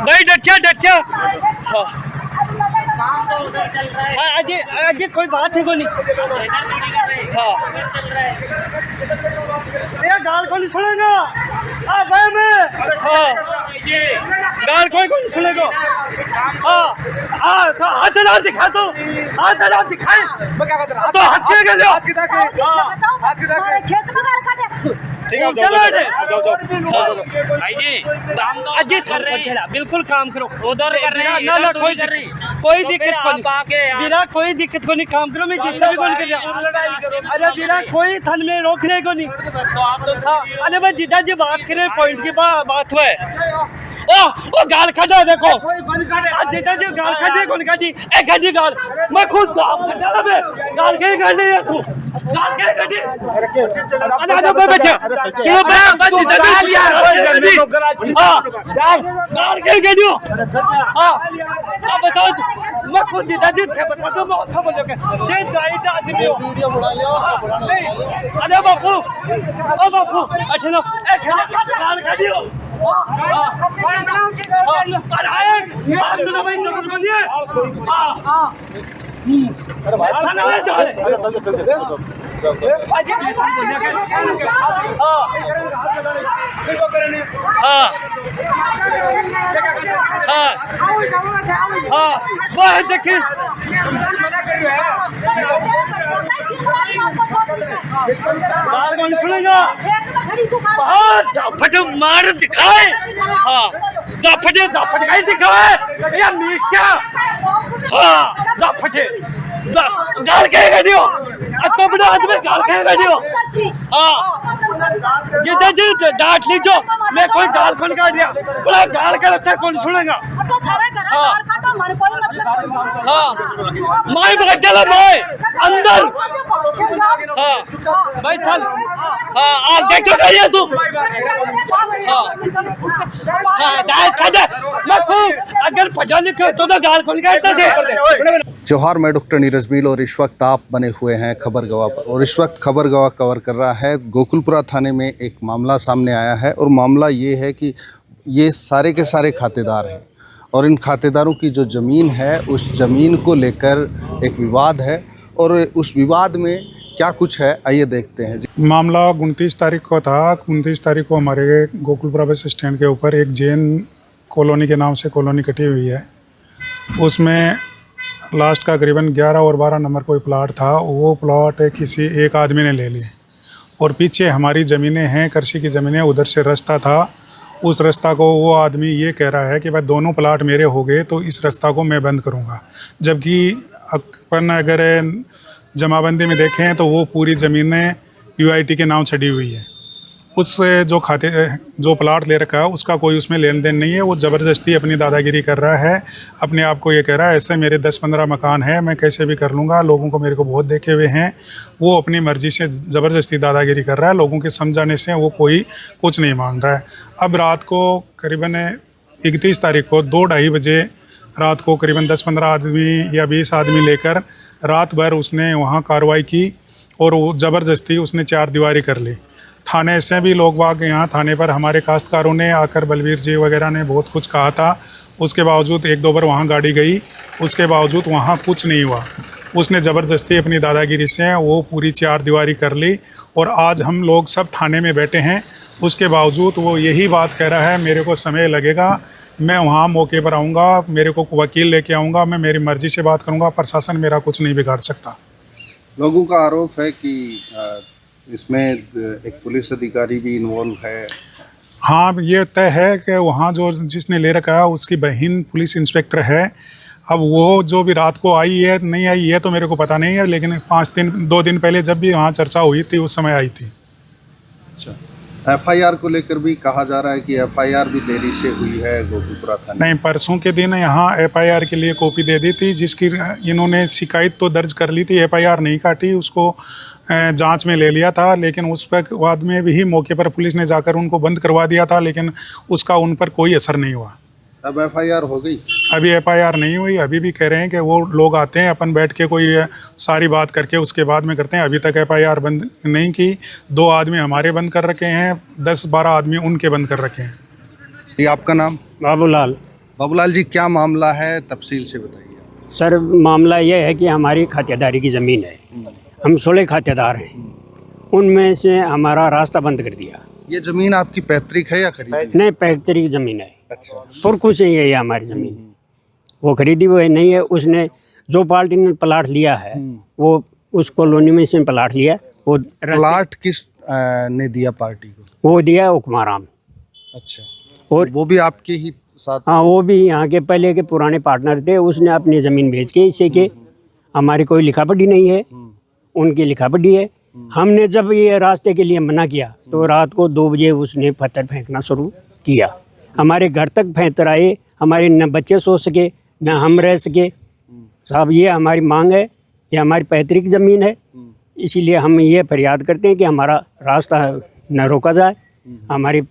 भाई डटिया अजय कोई बात है को नहीं। हाँ ये गाल को नहीं सुनेगा भाई मैं। हाँ गाल कोई को नहीं सुनेगा। हाथ ना दिखा तो हाथ ना दिखाए तो हाथ के गए बिल्कुल काम करो उधर कर रहे हैं ना कोई दिक्कत कोई दिक्कत को नहीं काम करो। मैं डिस्टर्ब कौन कर रहा। अरे बिना कोई थन में रोकने को नहीं। अरे भाई जिदा जी बात करें पॉइंट की बात हुआ है। ओ गाल काटा देखो जिदा जी गाल काटे कौन काटी एक काटी गाल मैं खुद गाल के काटे तू गाल के काटे। अरे मैं बैठा क्यों बस जिदा जी गाल के काटियो। हां बताओ मैं खुद जिदा जी थे बता दो मैं उठा बोलोगे ये डाइट आदमी हो वीडियो बना लियो। अरे बापू ओ बापू अच्छा ना एक गाल काटियो। सुनेगा फटे मार दिखाए। हाँ फटे दिखाए या मिर्चा। हाँ फटे गाल के दियो तो बड़ा आदमी गाल के दियो। हाँ जिदा जी डांट लीजो मैं कोई गाल कौन काट दिया बड़ा गाल का अच्छा कौन सुनेगा। हाँ माई बगल माई अंदर। हाँ भाई चल हाँ देखो कहिए तू। अगर पढ़ा लिखे तो गाल कौन काटते थे। जौहर में डॉक्टर नीरज मील और इस वक्त आप बने हुए हैं खबर गवाह पर और इस वक्त खबर गवाह कवर कर रहा है। गोकुलपुरा थाने में एक मामला सामने आया है और मामला ये है कि ये सारे के सारे खातेदार हैं और इन खातेदारों की जो ज़मीन है उस ज़मीन को लेकर एक विवाद है और उस विवाद में क्या कुछ है आइए देखते हैं। मामला 29 तारीख को था। 29 तारीख को हमारे गोकुलपुरा बस स्टैंड के ऊपर एक जैन कॉलोनी के नाम से कॉलोनी कटी हुई है। उसमें लास्ट का करीबन 11 और 12 नंबर कोई प्लाट था। वो प्लाट किसी एक आदमी ने ले लिए और पीछे हमारी ज़मीनें हैं कृषि की ज़मीनें। उधर से रास्ता था। उस रास्ता को वो आदमी ये कह रहा है कि भाई दोनों प्लाट मेरे हो गए तो इस रास्ता को मैं बंद करूँगा। जबकि अपन अगर जमाबंदी में देखें तो वो पूरी ज़मीनें UIT के नाम छड़ी हुई है। उस जो प्लाट ले रखा है उसका कोई उसमें लेन देन नहीं है। वो ज़बरदस्ती अपनी दादागिरी कर रहा है। अपने आप को ये कह रहा है ऐसे मेरे 10-15 मकान हैं मैं कैसे भी कर लूँगा। लोगों को मेरे को बहुत देखे हुए हैं। वो अपनी मर्ज़ी से ज़बरदस्ती दादागिरी कर रहा है। लोगों के समझाने से वो कोई कुछ नहीं मान रहा है। अब रात को करीबन 31 तारीख को 2-2:30 बजे रात को करीबन 10-15 आदमी या 20 आदमी लेकर रात भर उसने वहाँ कार्रवाई की और वो ज़बरदस्ती उसने 4 दीवारी कर ली। थाने से भी लोग बाग यहाँ थाने पर हमारे काश्तकारों ने आकर बलवीर जी वगैरह ने बहुत कुछ कहा था। उसके बावजूद 1-2 बार वहाँ गाड़ी गई। उसके बावजूद वहाँ कुछ नहीं हुआ। उसने ज़बरदस्ती अपनी दादागिरी से वो पूरी 4 दीवारी कर ली और आज हम लोग सब थाने में बैठे हैं। उसके बावजूद वो यही बात कह रहा है मेरे को समय लगेगा, मैं वहाँ मौके पर आऊँगा, मेरे को वकील लेके आऊँगा, मैं मेरी मर्ज़ी से बात करूँगा, प्रशासन मेरा कुछ नहीं बिगाड़ सकता। लोगों का आरोप है कि इसमें एक पुलिस अधिकारी भी इन्वॉल्व है। हाँ ये तय है कि वहाँ जो जिसने ले रखा है उसकी बहन पुलिस इंस्पेक्टर है। अब वो जो भी रात को आई है नहीं आई है तो मेरे को पता नहीं है, लेकिन 2 दिन पहले जब भी वहाँ चर्चा हुई थी उस समय आई थी। अच्छा FIR को लेकर भी कहा जा रहा है कि FIR भी देरी से हुई है गोकुलपुरा थाने। नहीं परसों के दिन यहाँ FIR के लिए कॉपी दे दी थी जिसकी इन्होंने शिकायत तो दर्ज कर ली थी। FIR नहीं काटी, उसको जांच में ले लिया था, लेकिन उस पर बाद में भी मौके पर पुलिस ने जाकर उनको बंद करवा दिया था, लेकिन उसका उन पर कोई असर नहीं हुआ। अब FIR हो गई? अभी FIR नहीं हुई। अभी भी कह रहे हैं कि वो लोग आते हैं अपन बैठ के कोई सारी बात करके उसके बाद में करते हैं। अभी तक FIR बंद नहीं की। 2 आदमी हमारे बंद कर रखे हैं, 10-12 आदमी उनके बंद कर रखे हैं। ये आपका नाम? बाबूलाल। बाबूलाल जी, क्या मामला है, तफसील से बताइए। सर मामला यह है कि हमारी खातेदारी की ज़मीन है, हम 16 खातेदार हैं, उनमें से हमारा रास्ता बंद कर दिया। ये जमीन आपकी पैतृक है या खरीदी? नहीं, पैतृक ज़मीन है, अच्छा। पुरखों से ही है ये हमारी ज़मीन। वो खरीदी हुई नहीं है, उसने जो पार्टी ने प्लाट लिया है वो उस कॉलोनी में से प्लाट लिया। वो प्लाट किस ने दिया पार्टी को? वो दिया हुक्माराम। अच्छा। और वो भी आपके ही साथ? हाँ, वो भी यहाँ के पहले के पुराने पार्टनर थे। उसने अपनी ज़मीन बेच के इससे कि हमारी कोई लिखा पढ़ी नहीं है, उनकी लिखा पढ़ी है। हमने जब ये रास्ते के लिए मना किया तो रात को 2 बजे उसने पत्थर फेंकना शुरू किया। हमारे घर तक पत्थर आए, हमारे न बच्चे सो सके न हम रह सके। साहब, ये हमारी मांग है, ये हमारी पैतृक ज़मीन है, इसीलिए हम ये फरियाद करते हैं कि हमारा रास्ता न रोका जाए, हमारी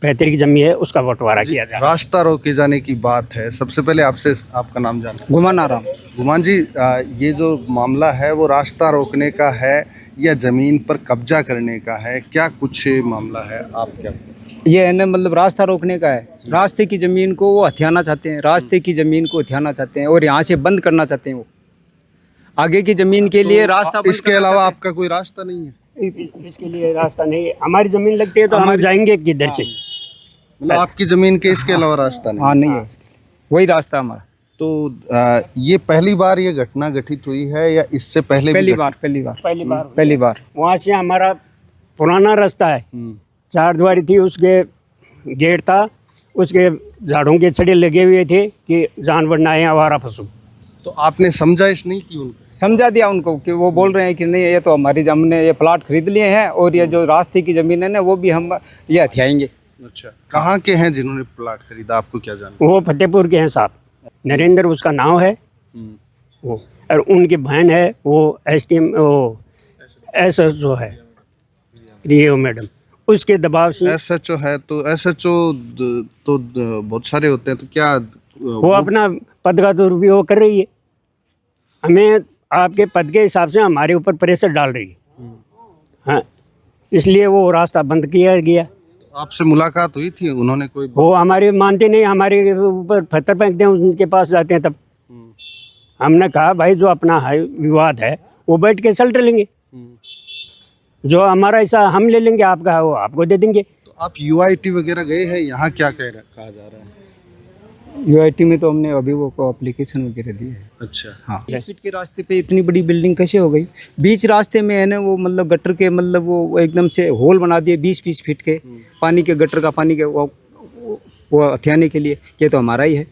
पैतृक ज़मीन है उसका बंटवारा किया जाए। रास्ता रोके जाने की बात है, सबसे पहले आपसे आपका नाम जानना। गुमान आराम। गुमान जी, ये जो मामला है वो रास्ता रोकने का है या ज़मीन पर कब्जा करने का है, क्या कुछ मामला है? आप क्या? ये है ना, मतलब रास्ता रोकने का है। रास्ते की ज़मीन को वो हथियाना चाहते हैं, रास्ते की ज़मीन को हथियाना चाहते हैं और यहाँ से बंद करना चाहते हैं। वो आगे की ज़मीन के लिए रास्ता बंद इसके अलावा आपका कोई रास्ता नहीं है? इसके लिए रास्ता नहीं है। हमारी ज़मीन लगती है तो हम जाएंगे किधर से? मतलब आपकी ज़मीन के इसके अलावा रास्ता नहीं? हाँ, नहीं है, वही रास्ता हमारा। तो ये पहली बार ये घटना घटित हुई है या इससे पहले भी पहली बार। वहाँ से हमारा पुराना रास्ता है, 4 द्वारी थी, उसके गेट था, उसके झाड़ों के छड़े लगे हुए थे कि जानवर ना आए, आवारा पशु। तो आपने समझाइश नहीं की उनको? समझा दिया उनको कि वो बोल रहे हैं कि नहीं, ये तो हमारी हमने ये प्लाट खरीद लिए हैं और ये जो रास्ते की ज़मीन है ना वो भी हम ये हथियाएंगे। अच्छा। कहाँ के हैं जिन्होंने प्लाट खरीदा, आपको क्या जानना? वो फतेहपुर के हैं साहब, नरेंद्र उसका नाम है वो, और उनकी बहन है वो STM वो SHO है, रियो मैडम, उसके दबाव से। SHO है तो SHO तो बहुत सारे होते हैं, तो क्या वो अपना पद का दुरुपयोग कर रही है, हमें आपके पद के हिसाब से हमारे ऊपर प्रेशर डाल रही है। हाँ, इसलिए वो रास्ता बंद किया गया। आपसे मुलाकात हुई थी? उन्होंने कोई? वो हमारे मानते नहीं, हमारे ऊपर पत्थर फेंकते हैं, उनके पास जाते हैं। तब हमने कहा भाई जो अपना है विवाद है वो बैठ के सल्ट लेंगे, जो हमारा ऐसा हम ले लेंगे, आपका वो आपको दे देंगे। तो आप UIT वगैरह गए हैं? यहाँ क्या कहा जा रहा है? UIT में तो हमने अभी वो एप्लीकेशन वगैरह दी है। अच्छा। हाँ, 20 फीट के रास्ते पे इतनी बड़ी बिल्डिंग कैसे हो गई? बीच रास्ते में है ना वो, मतलब गटर के, मतलब वो एकदम से होल बना दिए 20-20 फीट के, पानी के, गटर का पानी के वो हथियाने के लिए। ये तो हमारा ही है।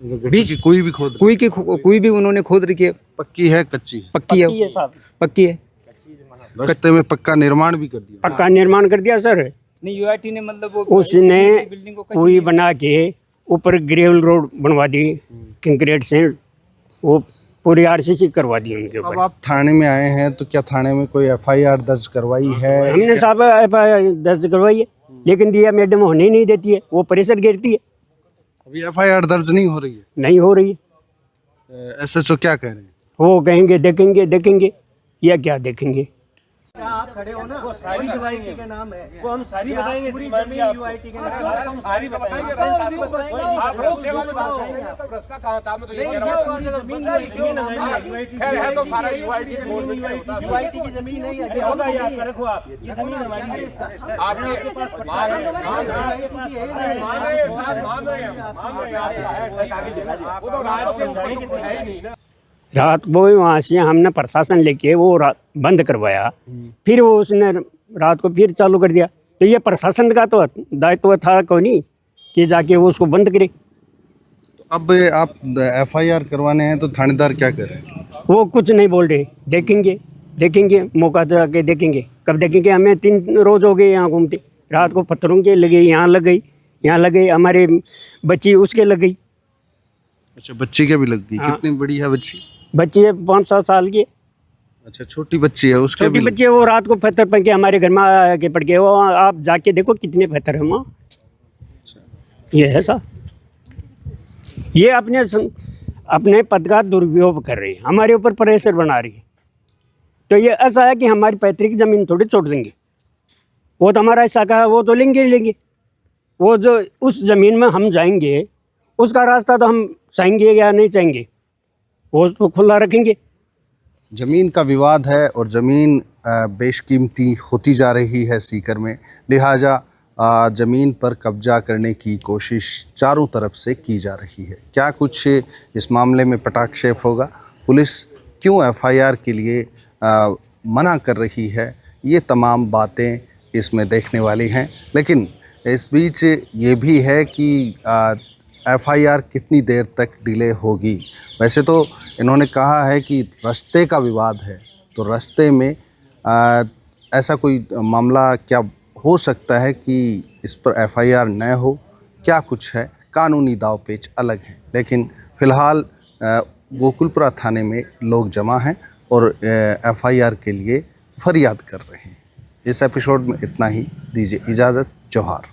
बीच कोई भी खोद? कोई भी उन्होंने खोद रखी है। पक्की है पक्की है साहब, पक्की है। रास्ते में पक्का निर्माण भी कर दिया? पक्का निर्माण कर दिया सर। नहीं, UIT ने मतलब वो उसने कोई बना के ऊपर ग्रेवल रोड बनवा दी कंक्रीट से, वो पूरी RCC करवा दी उनके ऊपर। अब आप थाने में आए हैं तो क्या थाने में कोई FIR दर्ज करवाई है? हमने साहब FIR दर्ज करवाई है, लेकिन दिया मैडम होने ही नहीं देती है, वो प्रेशर गिरती है। अभी FIR दर्ज नहीं हो रही है? नहीं हो रही है। SHO क्या कह रहे हैं? वो कहेंगे देखेंगे, या क्या देखेंगे? आप खड़े हो ना, वो सारी UIT के नाम है, वो हम सारी बताएंगे, पूरी जमीन UIT के नाम है, हम सारी बताएंगे। आप रास्ते वाले तो रास्ता कहाँ था? मैं तो ये कह रहा हूँ जमीन UIT के नाम है, खैर है तो सारा UIT की जमीन है। ये होगा याद रखो आप, ये जमीन हमारी है। आपके पास मान रहे हैं, वो तो राज से ऊपर तो है ही नहीं ना। रात को वहाँ से हमने प्रशासन लेके वो बंद करवाया, फिर वो उसने रात को फिर चालू कर दिया। तो ये प्रशासन का तो दायित्व था कोई नहीं कि जाके वो उसको बंद करे। तो अब आप FIR करवाने हैं तो थानेदार क्या कर रहे हैं? वो कुछ नहीं बोल रहे, देखेंगे मौका तो आके देखेंगे। कब देखेंगे? हमें 3 रोज हो गए यहाँ घूमते, रात को पत्थरों के लगे, यहाँ लग गई, हमारे बच्ची उसके लग गई। अच्छा, बच्ची के भी लग गई? हाँ। कितनी बड़ी है बच्ची? बच्ची है 5-7 साल की। अच्छा, छोटी बच्ची है, उसके छोटी भी बच्ची है, वो रात को पत्थर फेंक के हमारे घर में आके पड़ गए। वो आप जाके देखो कितने पत्थर है वहाँ। ये है साहब, ये अपने पद का दुरुपयोग कर रही है, हमारे ऊपर प्रेशर बना रही है। तो ये ऐसा है कि हमारी पैतृक ज़मीन थोड़ी छोड़ देंगे, वो तो हमारा ऐसा का है, वो तो लेंगे। वो जो उस ज़मीन में हम जाएंगे उसका रास्ता तो हम चाहेंगे या नहीं चाहेंगे, वो तो खुला रखेंगे। ज़मीन का विवाद है और ज़मीन बेशकीमती होती जा रही है सीकर में, लिहाजा ज़मीन पर कब्जा करने की कोशिश चारों तरफ से की जा रही है। क्या कुछ इस मामले में पटाक्षेप होगा, पुलिस क्यों एफआईआर के लिए मना कर रही है, ये तमाम बातें इसमें देखने वाली हैं। लेकिन इस बीच ये भी है कि एफआईआर कितनी देर तक डिले होगी। वैसे तो इन्होंने कहा है कि रास्ते का विवाद है, तो रास्ते में ऐसा कोई मामला क्या हो सकता है कि इस पर एफआईआर न हो, क्या कुछ है, कानूनी दावपेच अलग है। लेकिन फ़िलहाल गोकुलपुरा थाने में लोग जमा हैं और एफआईआर के लिए फरियाद कर रहे हैं। इस एपिसोड में इतना ही, दीजिए इजाज़त, जोहार।